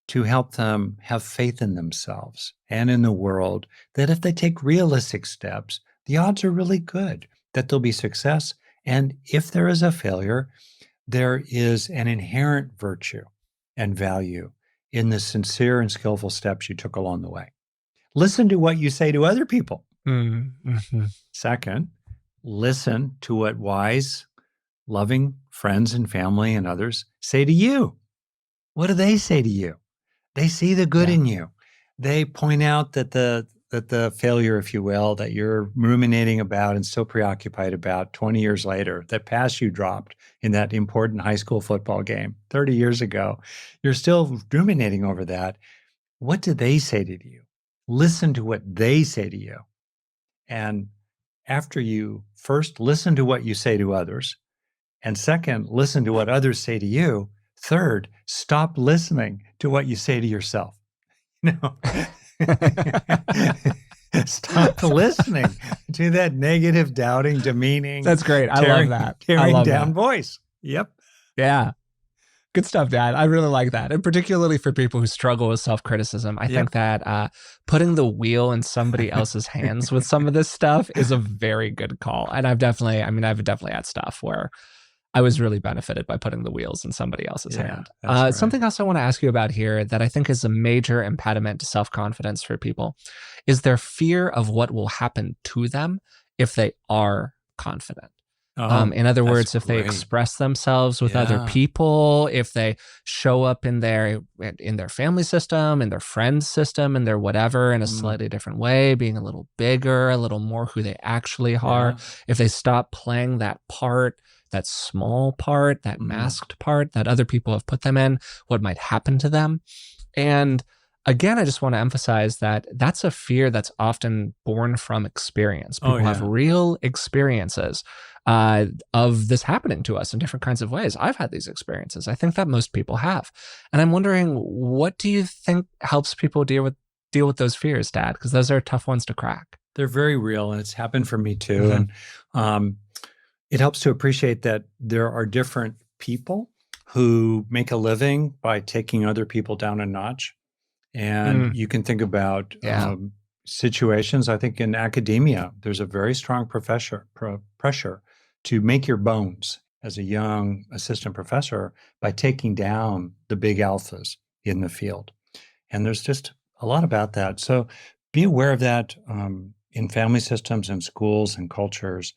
to help them have faith in themselves and in the world, that if they take realistic steps, the odds are really good that there'll be success. And if there is a failure, there is an inherent virtue and value in the sincere and skillful steps you took along the way. Listen to what you say to other people. Second, listen to what wise, loving friends and family and others say to you. What do they say to you? They see the good in you. They point out that the failure, if you will, that you're ruminating about and still preoccupied about 20 years later, that pass you dropped in that important high school football game 30 years ago, you're still ruminating over that. What do they say to you? Listen to what they say to you. And after you first listen to what you say to others, and second, listen to what others say to you, third, stop listening to what you say to yourself. Stop listening to that negative, doubting, demeaning. That's great. I love that. Tearing down voice. Yep. Yeah. Good stuff, Dad. I really like that. And particularly for people who struggle with self-criticism, I think that putting the wheel in somebody else's hands with some of this stuff is a very good call. And I've definitely had stuff where I was really benefited by putting the wheels in somebody else's hand. Right. Something else I want to ask you about here that I think is a major impediment to self-confidence for people is their fear of what will happen to them if they are confident. In other words, if they express themselves with other people, if they show up in their family system, in their friend system, in their whatever in a slightly different way, being a little bigger, a little more who they actually are, if they stop playing that part, that small part, that masked part that other people have put them in, what might happen to them. And again, I just want to emphasize that that's a fear that's often born from experience. Oh, People have yeah. real experiences of this happening to us in different kinds of ways. I've had these experiences. I think that most people have. And I'm wondering, what do you think helps people deal with those fears, Dad? Because those are tough ones to crack. They're very real, and it's happened for me too. Mm-hmm. And it helps to appreciate that there are different people who make a living by taking other people down a notch. And you can think about Yeah. situations. I think in academia, there's a very strong pressure to make your bones as a young assistant professor by taking down the big alphas in the field. And there's just a lot about that. So be aware of that in family systems and schools and cultures.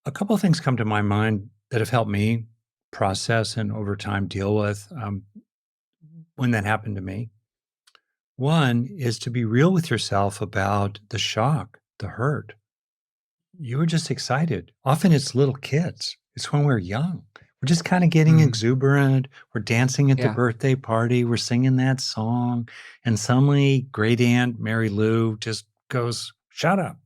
A couple of things come to my mind that have helped me process and over time deal with when that happened to me. One is to be real with yourself about the shock, the hurt. You were just excited. Often it's little kids. It's when we're young. We're just kind of getting exuberant. We're dancing at the Yeah. birthday party. We're singing that song. And suddenly great aunt Mary Lou just goes, shut up,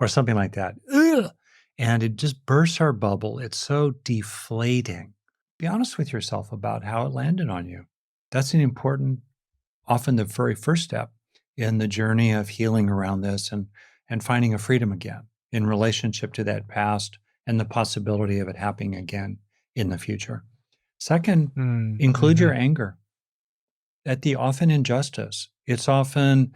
or something like that. Ugh! And it just bursts our bubble. It's so deflating. Be honest with yourself about how it landed on you. That's an important, often the very first step in the journey of healing around this and finding a freedom again in relationship to that past and the possibility of it happening again in the future. Second, include your anger at the often injustice. It's often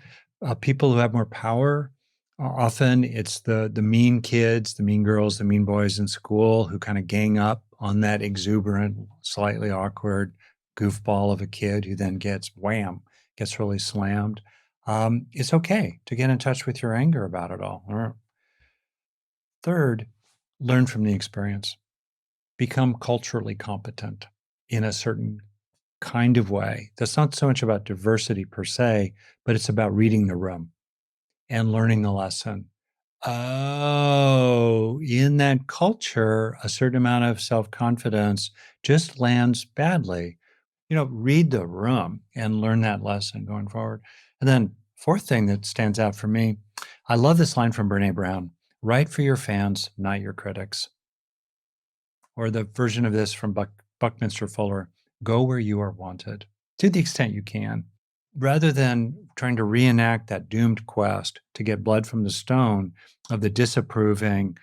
people who have more power. Often it's the mean kids, the mean girls, the mean boys in school who kind of gang up on that exuberant, slightly awkward goofball of a kid who then gets really slammed. It's okay to get in touch with your anger about it all. Third, learn from the experience. Become culturally competent in a certain kind of way. That's not so much about diversity per se, but it's about reading the room and learning the lesson. Oh, in that culture, a certain amount of self-confidence just lands badly. Read the room and learn that lesson going forward. And then fourth thing that stands out for me, I love this line from Brene Brown, write for your fans, not your critics. Or the version of this from Buckminster Fuller, go where you are wanted to the extent you can. Rather than trying to reenact that doomed quest to get blood from the stone of the disapproving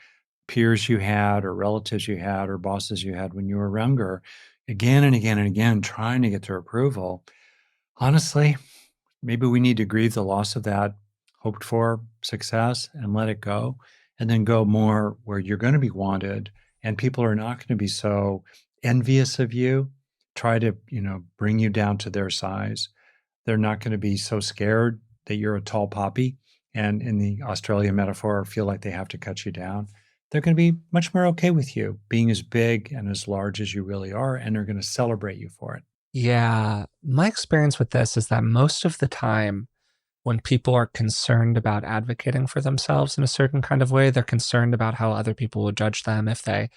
peers you had or relatives you had or bosses you had when you were younger, again and again and again, trying to get their approval, honestly, maybe we need to grieve the loss of that hoped for success and let it go, and then go more where you're going to be wanted and people are not going to be so envious of you, try to, bring you down to their size. They're not going to be so scared that you're a tall poppy and in the Australia metaphor, feel like they have to cut you down. They're going to be much more okay with you being as big and as large as you really are, and they're going to celebrate you for it. Yeah. My experience with this is that most of the time, when people are concerned about advocating for themselves in a certain kind of way, they're concerned about how other people will judge them if they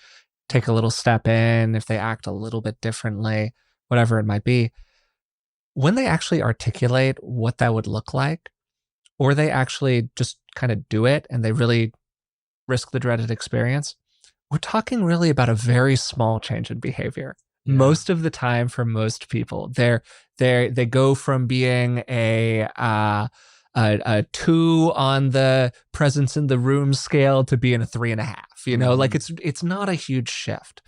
take a little step in, if they act a little bit differently, whatever it might be. When they actually articulate what that would look like, or they actually just kind of do it and they really risk the dreaded experience, we're talking really about a very small change in behavior. Yeah. Most of the time, for most people, they go from being a 2 on the presence in the room scale to being a 3.5. Like it's not a huge shift.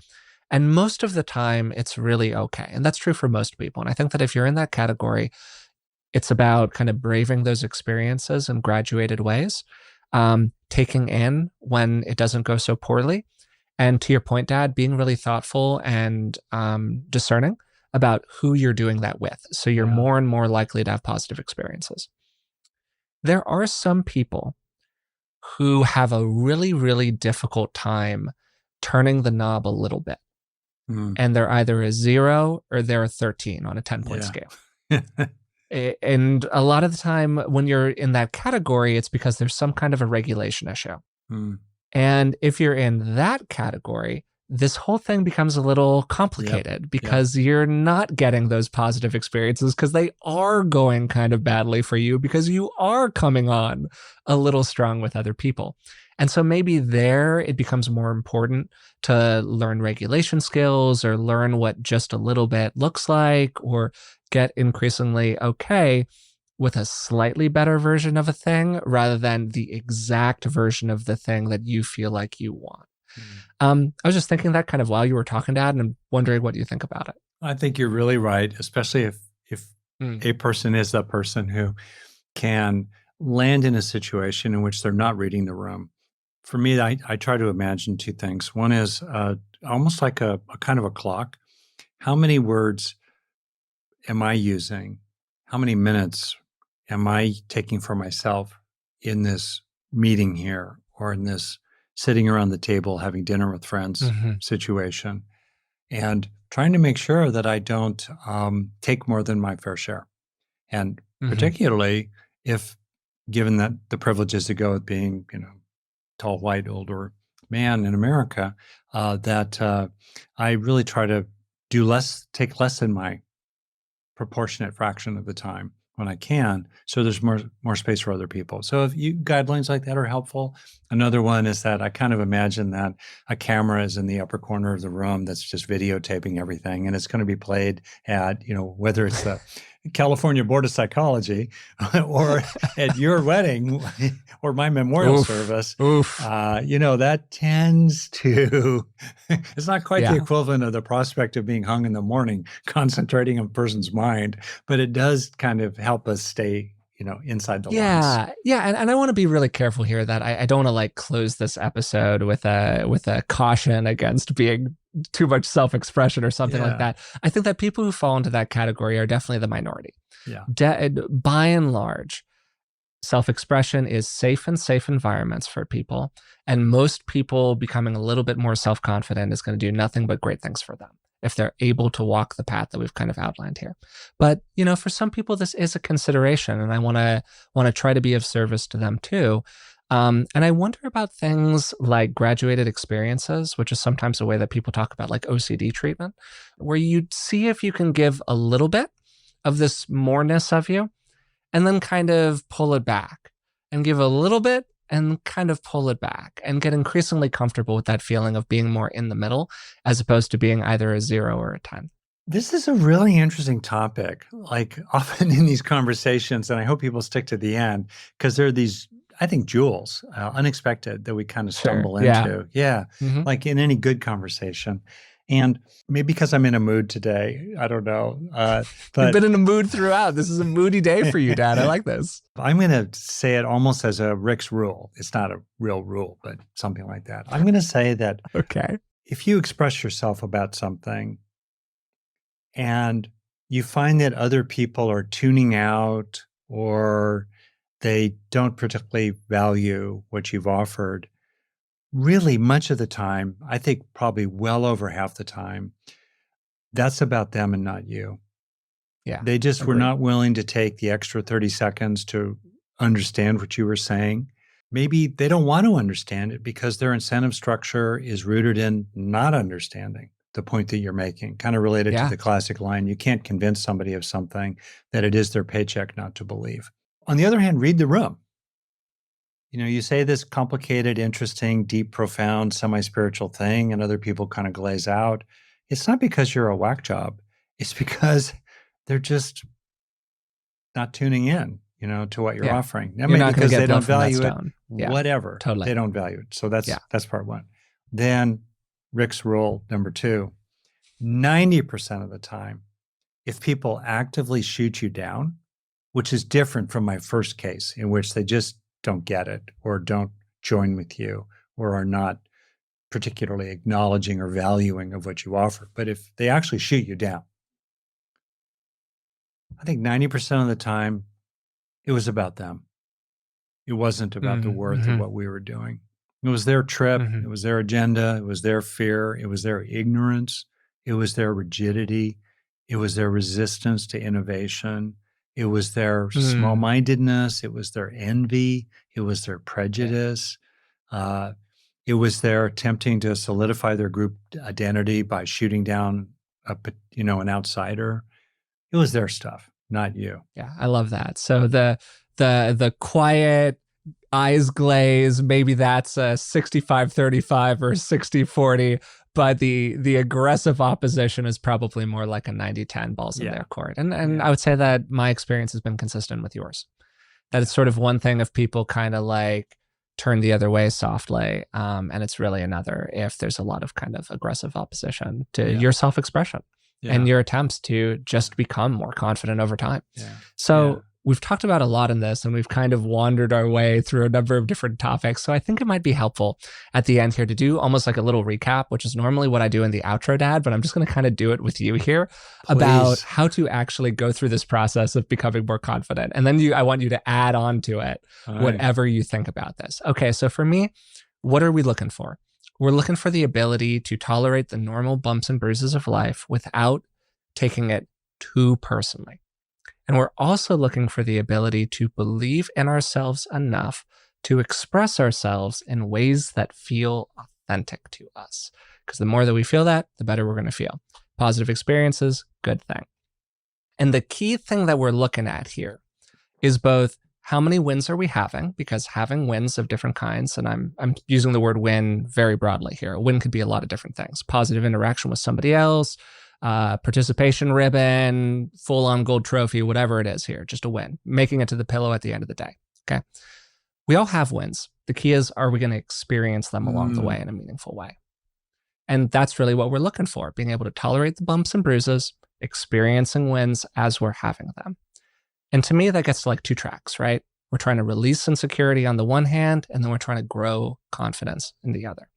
And most of the time, it's really okay. And that's true for most people. And I think that if you're in that category, it's about kind of braving those experiences in graduated ways, taking in when it doesn't go so poorly. And to your point, Dad, being really thoughtful and discerning about who you're doing that with. So you're more and more likely to have positive experiences. There are some people who have a really, really difficult time turning the knob a little bit. And they're either a 0 or they're a 13 on a 10-point scale. And a lot of the time when you're in that category, it's because there's some kind of a regulation issue. And if you're in that category, this whole thing becomes a little Yep. complicated Yep. because you're not getting those positive experiences because they are going kind of badly for you because you are coming on a little strong with other people. And so maybe there it becomes more important to learn regulation skills or learn what just a little bit looks like or get increasingly okay with a slightly better version of a thing rather than the exact version of the thing that you feel like you want. Mm. I was just thinking that kind of while you were talking, Dad, and I'm wondering what you think about it. I think you're really right, especially if Mm. a person is that person who can land in a situation in which they're not reading the room. For me, I try to imagine two things. One is almost like a kind of a clock. How many words am I using? How many minutes am I taking for myself in this meeting here or in this sitting around the table having dinner with friends Mm-hmm. situation? And trying to make sure that I don't take more than my fair share. And Mm-hmm. particularly if given that the privileges that go with being, tall, white, older man in America, that I really try to take less than my proportionate fraction of the time when I can, so there's more space for other people. So if you guidelines like that are helpful. Another one is that I kind of imagine that a camera is in the upper corner of the room that's just videotaping everything, and it's going to be played at, whether it's the California Board of Psychology or at your wedding or my memorial Oof. service. Oof. That tends to, it's not quite the Yeah. equivalent of the prospect of being hung in the morning, concentrating on a person's mind, but it does kind of help us stay, inside the lines. Yeah. Yeah. And I want to be really careful here that I don't want to like close this episode with a caution against being too much self-expression or something like Yeah. that. I think that people who fall into that category are definitely the minority. Yeah. By and large, self-expression is safe in safe environments for people, and most people becoming a little bit more self-confident is going to do nothing but great things for them if they're able to walk the path that we've kind of outlined here. But for some people this is a consideration, and I want to try to be of service to them too. And I wonder about things like graduated experiences, which is sometimes a way that people talk about like OCD treatment, where you see if you can give a little bit of this moreness of you and then kind of pull it back and give a little bit and kind of pull it back and get increasingly comfortable with that feeling of being more in the middle as opposed to being either a 0 or a 10. This is a really interesting topic. Like often in these conversations, and I hope people stick to the end because there are these, I think, jewels, unexpected that we kind of Sure. stumble Yeah. into. Yeah. Mm-hmm. Like in any good conversation. And maybe because I'm in a mood today, I don't know. You've But been in a mood throughout. This is a moody day for you, Dad. I like this. I'm going to say it almost as a Rick's rule. It's not a real rule, but something like that. I'm going to say that Okay. if you express yourself about something and you find that other people are tuning out or they don't particularly value what you've offered, really much of the time, I think probably well over half the time, that's about them and not you. Yeah. They just were Agreed. not willing to take the extra 30 seconds to understand what you were saying. Maybe they don't want to understand it because their incentive structure is rooted in not understanding the point that you're making, kind of related to Yeah. the classic line, you can't convince somebody of something that it is their paycheck not to believe. On the other hand, read the room. You say this complicated, interesting, deep, profound, semi-spiritual thing, and other people kind of glaze out. It's not because you're a whack job. It's because they're just not tuning in, to what you're Yeah. offering. That You're may not going to because get they blood don't from that value it, stone. Yeah. whatever. Totally. They don't value it. So Yeah. that's part one. Then Rick's rule number 2, 90% of the time, if people actively shoot you down, which is different from my first case in which they just don't get it or don't join with you or are not particularly acknowledging or valuing of what you offer. But if they actually shoot you down, I think 90% of the time it was about them. It wasn't about the worth of Mm-hmm. what we were doing. It was their trip. Mm-hmm. It was their agenda. It was their fear. It was their ignorance. It was their rigidity. It was their resistance to innovation. It was their small mindedness. It was their envy. It was their Yeah. prejudice. It was their attempting to solidify their group identity by shooting down an outsider. It was their stuff, not you. Yeah, I love that. So the quiet eyes glaze, maybe that's a 65-35 or 60-40, but the aggressive opposition is probably more like a 90-10 balls in their court. And I would say that my experience has been consistent with yours. That it's sort of one thing if people kind of like turn the other way softly, and it's really another if there's a lot of kind of aggressive opposition to your self-expression and your attempts to just become more confident over time. So we've talked about a lot in this, and we've kind of wandered our way through a number of different topics. So I think it might be helpful at the end here to do almost like a little recap, which is normally what I do in the outro, Dad, but I'm just going to kind of do it with you here. Please. About how to actually go through this process of becoming more confident. And then I want you to add on to it whatever you think about this. Okay, so for me, what are we looking for? We're looking for the ability to tolerate the normal bumps and bruises of life without taking it too personally. And we're also looking for the ability to believe in ourselves enough to express ourselves in ways that feel authentic to us. Because the more that we feel that, the better we're going to feel. Positive experiences, good thing. And the key thing that we're looking at here is both how many wins are we having, because having wins of different kinds, and I'm using the word win very broadly here. A win could be a lot of different things. Positive interaction with somebody else, participation ribbon, full-on gold trophy, whatever it is here, just a win, making it to the pillow at the end of the day, okay? We all have wins. The key is, are we going to experience them along the way in a meaningful way? And that's really what we're looking for, being able to tolerate the bumps and bruises, experiencing wins as we're having them. And to me, that gets to like two tracks, right? We're trying to release insecurity on the one hand, and then we're trying to grow confidence in the other.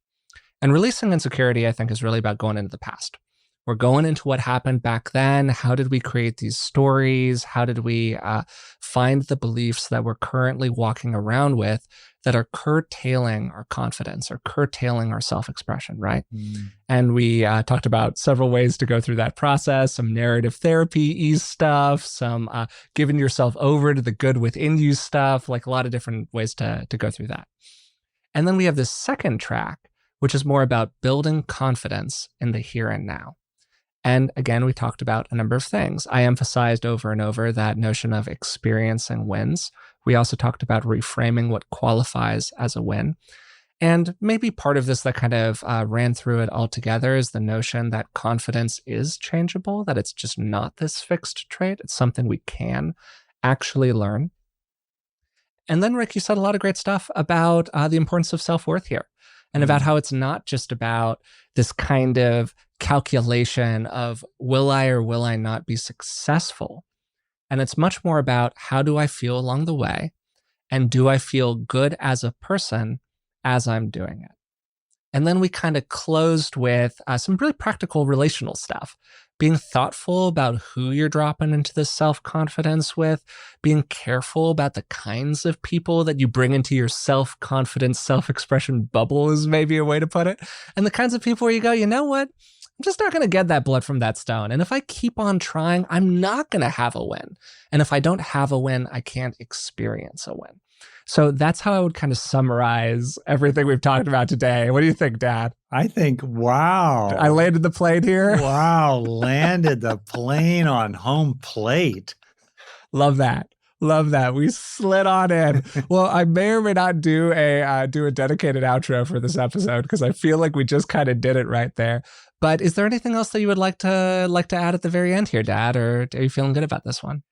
And releasing insecurity, I think, is really about going into the past. We're going into what happened back then. How did we create these stories? How did we find the beliefs that we're currently walking around with that are curtailing our confidence or curtailing our self-expression, right? And we talked about several ways to go through that process, some narrative therapy stuff, some giving yourself over to the good within you stuff, like a lot of different ways to go through that. And then we have this second track, which is more about building confidence in the here and now. And again, we talked about a number of things. I emphasized over and over that notion of experiencing wins. We also talked about reframing what qualifies as a win. And maybe part of this that kind of ran through it all together is the notion that confidence is changeable, that it's just not this fixed trait. It's something we can actually learn. And then, Rick, you said a lot of great stuff about the importance of self-worth here, and about how it's not just about this kind of calculation of will I or will I not be successful? And it's much more about how do I feel along the way? And do I feel good as a person as I'm doing it? And then we kind of closed with some really practical relational stuff, being thoughtful about who you're dropping into this self-confidence with, being careful about the kinds of people that you bring into your self-confidence, self-expression bubble is maybe a way to put it. And the kinds of people where you go, you know what? I'm just not going to get that blood from that stone. And if I keep on trying, I'm not going to have a win. And if I don't have a win, I can't experience a win. So that's how I would kind of summarize everything we've talked about today. What do you think, Dad? I think, wow. I landed the plane here. Wow, landed the plane on home plate. Love that. Love that. We slid on in. Well, I may or may not do a dedicated outro for this episode because I feel like we just kind of did it right there. But is there anything else that you would like to add at the very end here, Dad? Or are you feeling good about this one?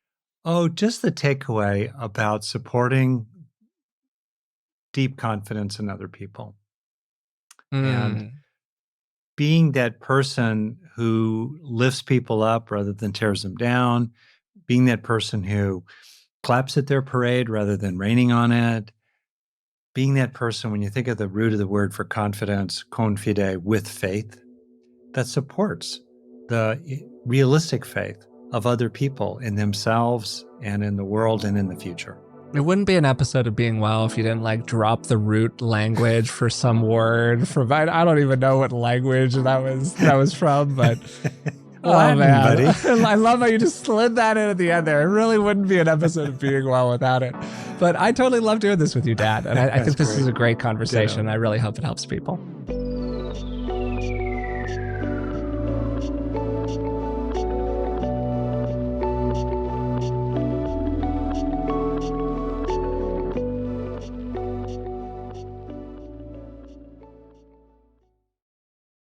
Oh, just the takeaway about supporting deep confidence in other people. And being that person who lifts people up rather than tears them down, being that person who claps at their parade rather than raining on it, being that person, when you think of the root of the word for confidence, confide, with faith, that supports the realistic faith of other people in themselves and in the world and in the future. It wouldn't be an episode of Being Well if you didn't like drop the root language for some word from, I don't even know what language that was from, but Latin, buddy. I love how you just slid that in at the end there. It really wouldn't be an episode of Being Well without it. But I totally love doing this with you, Dad. And I think this great. is a great conversation. I really hope it helps people.